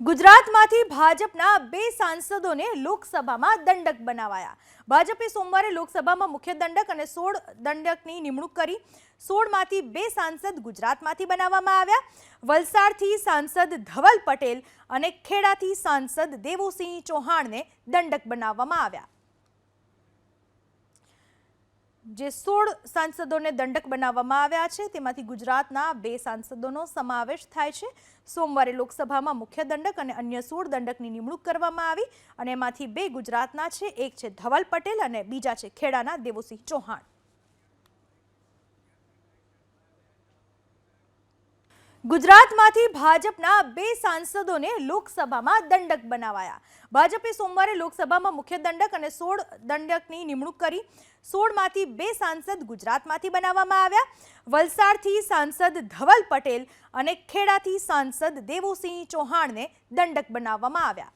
ગુજરાતમાંથી ભાજપના 2 સાંસદોને લોકસભામાં દંડક બનાવાયા। ભાજપે સોમવારે લોકસભામાં મુખ્ય દંડક અને 16 દંડકની નિમણૂક કરી। 16માંથી 2 સાંસદ ગુજરાતમાંથી બનાવવામાં આવ્યા। વલસાડથી સાંસદ ધવલ પટેલ અને ખેડાથી સાંસદ દેવુસિંહ ચૌહાણને દંડક બનાવવામાં આવ્યા। જે 16 સાંસદોને દંડક બનાવવામાં આવ્યા છે તેમાંથી ગુજરાતના 2 સાંસદોનો સમાવેશ થાય છે। સોમવારે લોકસભામાં મુખ્ય દંડક અને અન્ય 16 દંડકની નિમણૂક કરવામાં આવી અને એમાંથી 2 ગુજરાતના છે, એક છે ધવલ પટેલ અને બીજા છે ખેડાના દેવુસિંહ ચૌહાણ। ગુજરાતમાંથી ભાજપના 2 સાંસદોને લોકસભામાં દંડક બનાવાયા। ભાજપે સોમવારે લોકસભામાં મુખ્ય દંડક અને 16 દંડકની નિમણૂક કરી। 16માંથી 2 સાંસદ ગુજરાતમાંથી બનાવવામાં આવ્યા। વલસાડથી સાંસદ ધવલ પટેલ અને ખેડાથી સાંસદ દેવુસિંહ ચૌહાણને દંડક બનાવવામાં આવ્યા।